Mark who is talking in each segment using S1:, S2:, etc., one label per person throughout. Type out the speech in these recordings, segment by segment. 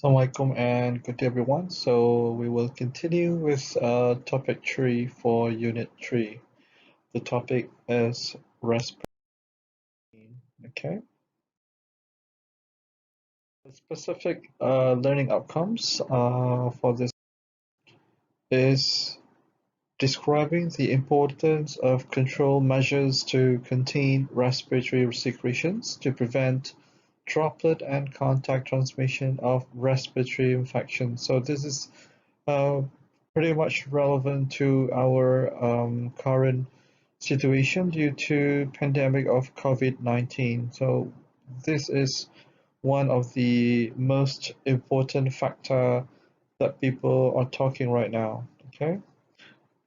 S1: Assalamualaikum and good day everyone. So we will continue with topic 3 for unit 3. The topic is respiratory. Okay. The specific learning outcomes for this is describing the importance of control measures to contain respiratory secretions to prevent droplet and contact transmission of respiratory infections. So this is uh, pretty much relevant to our current situation due to pandemic of COVID-19. So this is one of the most important factor that people are talking right now. Okay.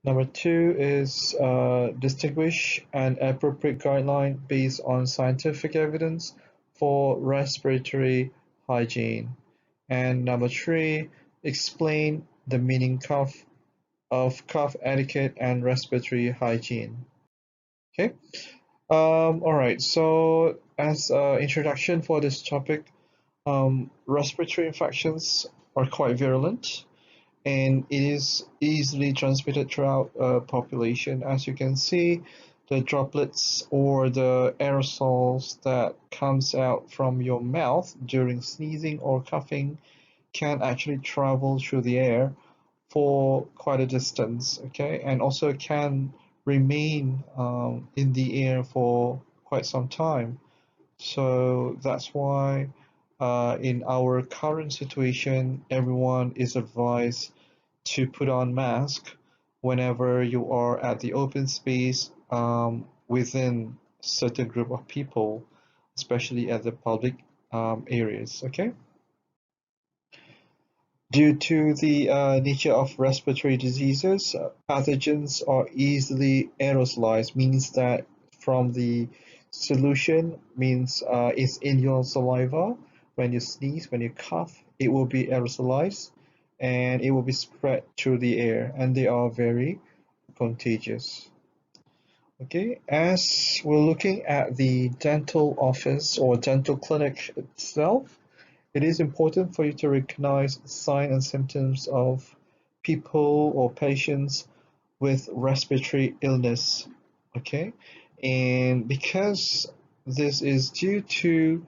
S1: Number two is distinguish an appropriate guideline based on scientific evidence for respiratory hygiene. And number three, explain the meaning of cough etiquette and respiratory hygiene. Okay. All right. So as an introduction for this topic, respiratory infections are quite virulent and it is easily transmitted throughout a population. As you can see, the droplets or the aerosols that comes out from your mouth during sneezing or coughing can actually travel through the air for quite a distance, okay, and also can remain in the air for quite some time. So that's why in our current situation, everyone is advised to put on mask whenever you are at the open space within certain group of people, especially at the public areas. Okay. Due to the nature of respiratory diseases, pathogens are easily aerosolized, means that from the solution means it's in your saliva. When you sneeze, when you cough, it will be aerosolized and it will be spread through the air, and they are very contagious. Okay, as we're looking at the dental office or dental clinic itself, it is important for you to recognize signs and symptoms of people or patients with respiratory illness. Okay, and because this is due to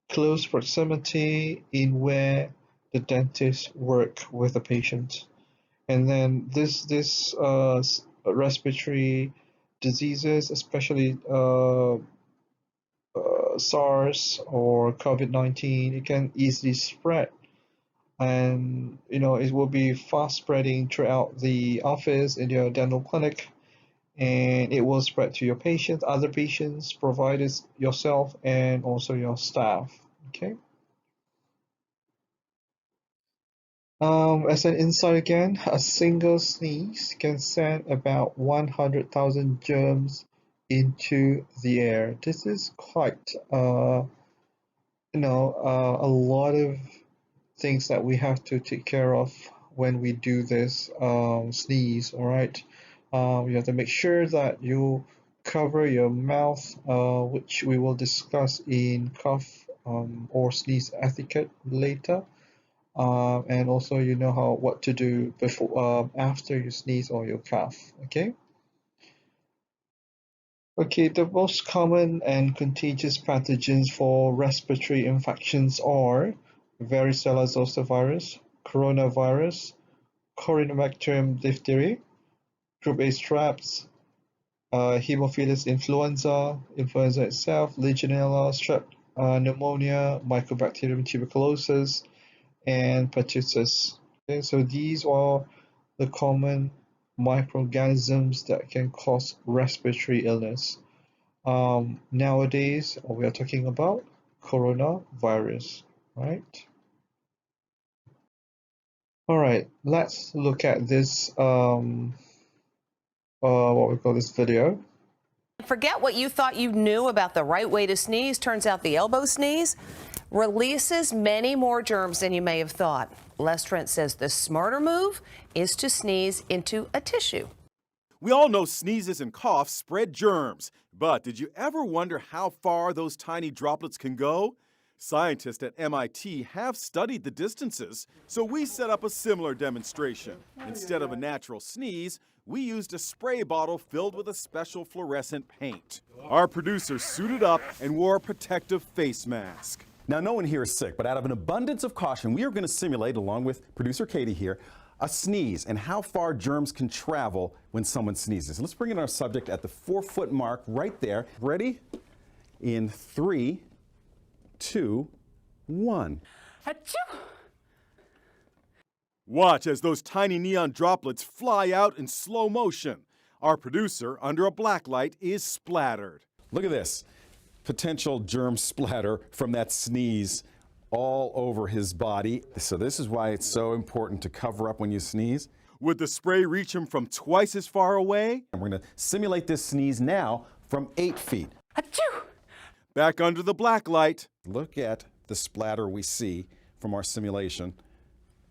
S1: close proximity in where the dentist work with the patient, and then this respiratory diseases, especially SARS or COVID-19, it can easily spread, and it will be fast spreading throughout the office in your dental clinic, and it will spread to your patients, other patients, providers, yourself, and also your staff. Okay. As an insight again, a single sneeze can send about 100,000 germs into the air. This is quite, a lot of things that we have to take care of when we do this sneeze. All right, you have to make sure that you cover your mouth, which we will discuss in cough or sneeze etiquette later. And also you know what to do before after you sneeze or you cough. Okay. Okay, the most common and contagious pathogens for respiratory infections are varicella zoster virus, coronavirus, Corynebacterium diphtheria, group A strep, Haemophilus influenza, influenza itself, Legionella, strep pneumonia, Mycobacterium tuberculosis, and pertussis. Okay, so these are the common microorganisms that can cause respiratory illness. Nowadays, we are talking about coronavirus, right? All right, let's look at this, what we call this video.
S2: Forget what you thought you knew about the right way to sneeze. Turns out the elbow sneeze releases many more germs than you may have thought. Les Trent says the smarter move is to sneeze into a tissue.
S3: We all know sneezes and coughs spread germs, but did you ever wonder how far those tiny droplets can go? Scientists at MIT have studied the distances, so we set up a similar demonstration. Instead of a natural sneeze, we used a spray bottle filled with a special fluorescent paint. Our producer suited up and wore a protective face mask.
S4: Now, no one here is sick, but out of an abundance of caution, we are going to simulate, along with producer Katie here, a sneeze and how far germs can travel when someone sneezes. Let's bring in our subject at the 4-foot mark right there. Ready? In 3, 2, 1.
S2: Achoo!
S3: Watch as those tiny neon droplets fly out in slow motion. Our producer, under a black light, is splattered.
S4: Look at this. Potential germ splatter from that sneeze all over his body. So this is why it's so important to cover up when you sneeze.
S3: Would the spray reach him from twice as far away?
S4: And we're going to simulate this sneeze now from 8 feet.
S2: Achoo!
S3: Back under the black light.
S4: Look at the splatter we see from our simulation,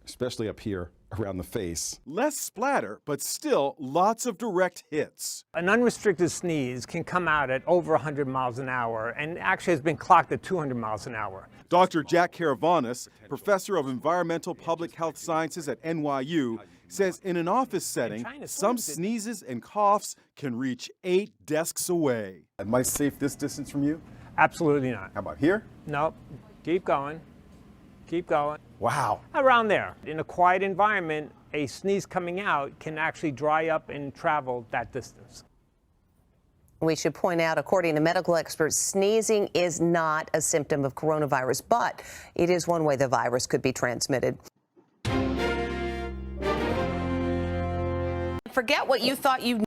S4: especially up here around the face.
S3: Less splatter, but still lots of direct hits.
S5: An unrestricted sneeze can come out at over 100 miles an hour and actually has been clocked at 200 miles an hour.
S3: Dr. Jack Karavanis, professor of environmental public health sciences at NYU, says in an office setting, some sneezes and coughs can reach 8 desks away.
S4: Am I safe this distance from you?
S5: Absolutely not.
S4: How about here?
S5: Nope. Keep going. Keep going.
S4: Wow.
S5: Around there. In a quiet environment, a sneeze coming out can actually dry up and travel that distance.
S2: We should point out, according to medical experts, sneezing is not a symptom of coronavirus, but it is one way the virus could be transmitted. Forget what you thought you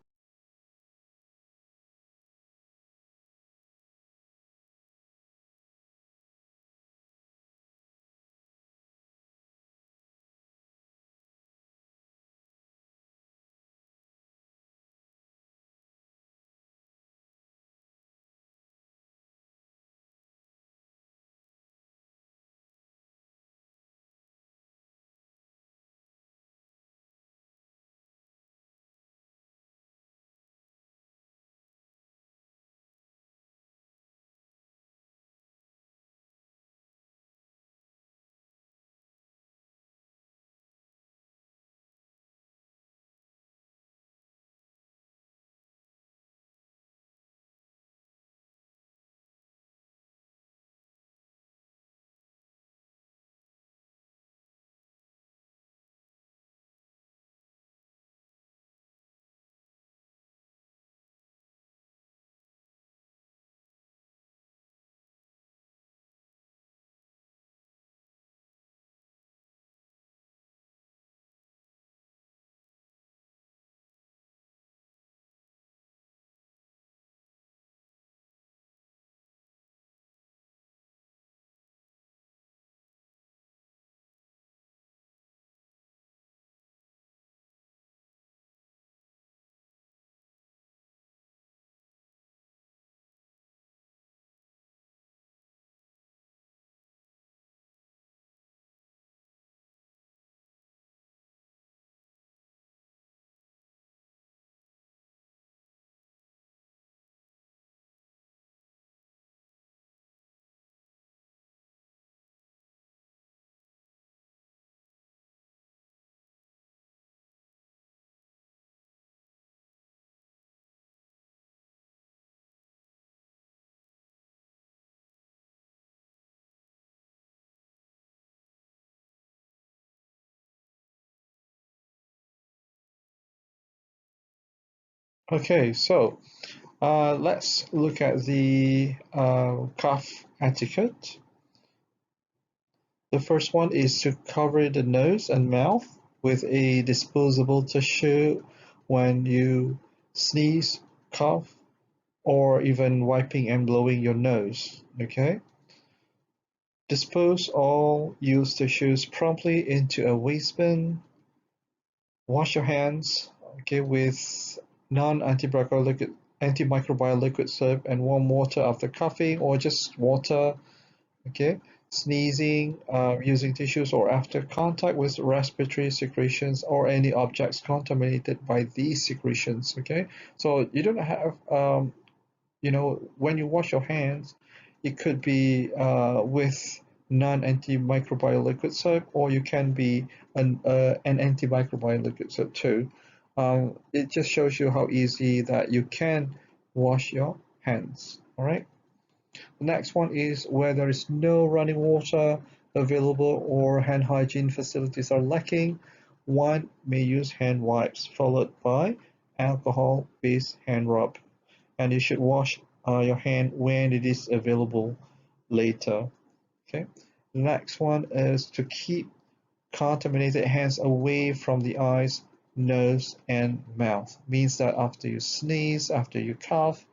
S1: Okay, so let's look at the cough etiquette. The first one is to cover the nose and mouth with a disposable tissue when you sneeze, cough, or even wiping and blowing your nose. Okay? Dispose all used tissues promptly into a waste bin. Wash your hands, okay, with antimicrobial liquid soap and warm water after coughing, or just water. Okay, sneezing, using tissues, or after contact with respiratory secretions or any objects contaminated by these secretions. Okay, so you don't have, when you wash your hands, It could be with non-antimicrobial liquid soap, or you can be an antimicrobial liquid soap too. It just shows you how easy that you can wash your hands. All right. The next one is where there is no running water available or hand hygiene facilities are lacking. One may use hand wipes followed by alcohol-based hand rub, and you should wash your hand when it is available later. Okay. The next one is to keep contaminated hands away from the eyes, nose, and mouth. Means that after you sneeze, after you cough,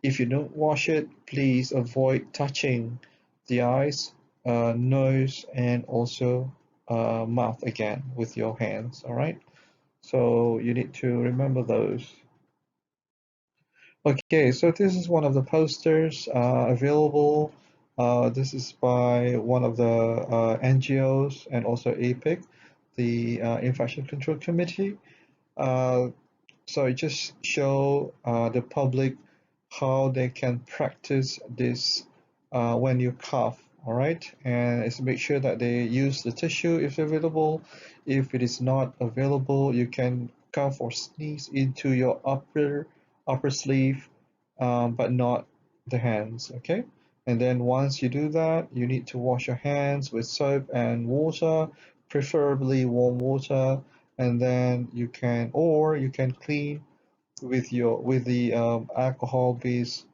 S1: if you don't wash it, please avoid touching the eyes, nose, and also mouth again with your hands. All right. So you need to remember those. Okay, so this is one of the posters available. This is by one of the NGOs and also APIC, the Infection Control Committee. So it just show the public how they can practice this when you cough, all right? And it's make sure that they use the tissue if available. If it is not available, you can cough or sneeze into your upper sleeve, but not the hands, okay? And then once you do that, you need to wash your hands with soap and water, preferably warm water, and then you can, or you can clean with the alcohol-based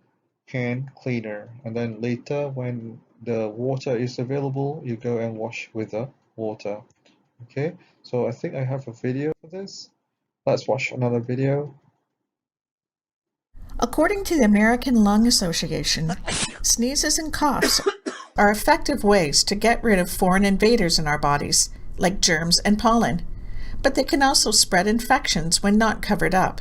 S1: hand cleaner, and then later when the water is available, you go and wash with the water. Okay, so I think I have a video for this. Let's watch another video.
S6: According to the American Lung Association, sneezes and coughs are effective ways to get rid of foreign invaders in our bodies, like germs and pollen, but they can also spread infections when not covered up.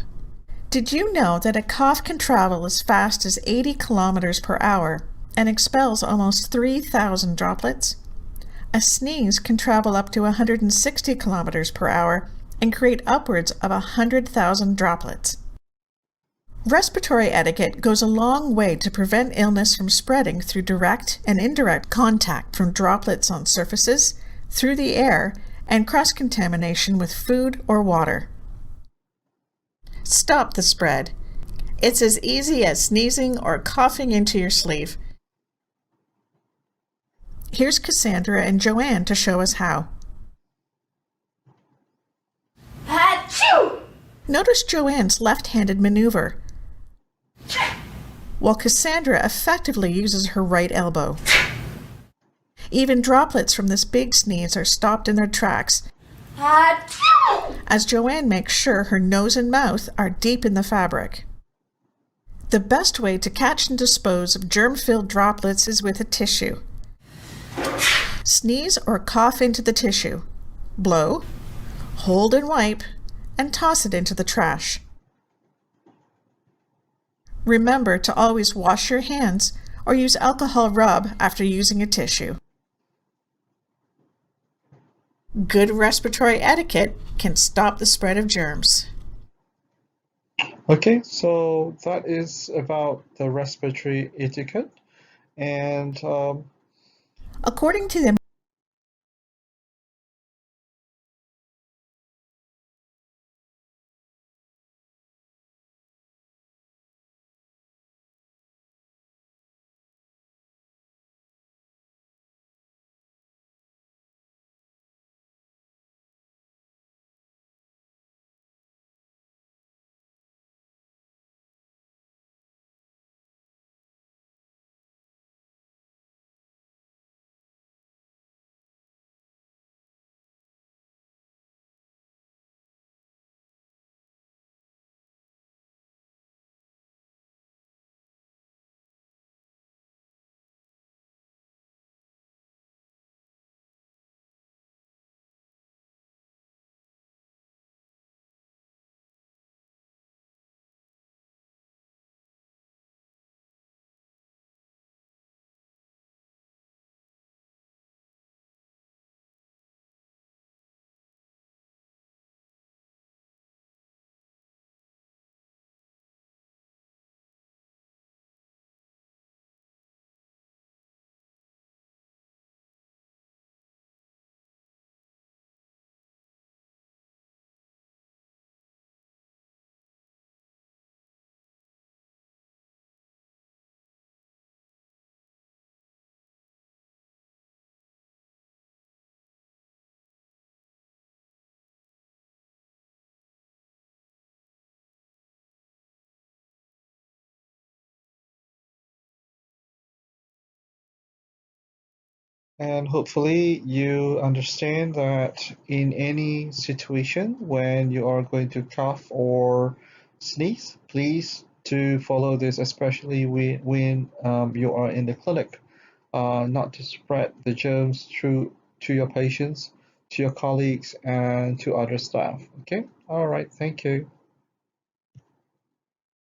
S6: Did you know that a cough can travel as fast as 80 kilometers per hour and expels almost 3,000 droplets? A sneeze can travel up to 160 kilometers per hour and create upwards of 100,000 droplets. Respiratory etiquette goes a long way to prevent illness from spreading through direct and indirect contact from droplets on surfaces, through the air, and cross-contamination with food or water. Stop the spread. It's as easy as sneezing or coughing into your sleeve. Here's Cassandra and Joanne to show us how.
S7: Achoo!
S6: Notice Joanne's left-handed maneuver, while Cassandra effectively uses her right elbow. Even droplets from this big sneeze are stopped in their tracks,
S7: Achoo!
S6: as Joanne makes sure her nose and mouth are deep in the fabric. The best way to catch and dispose of germ-filled droplets is with a tissue. Sneeze or cough into the tissue, blow, hold and wipe, and toss it into the trash. Remember to always wash your hands or use alcohol rub after using a tissue. Good respiratory etiquette can stop the spread of germs.
S1: Okay, so that is about the respiratory etiquette, and
S6: According to the
S1: And hopefully you understand that in any situation when you are going to cough or sneeze, please do follow this, especially when you are in the clinic, not to spread the germs through to your patients, to your colleagues, and to other staff. Okay, all right, thank you.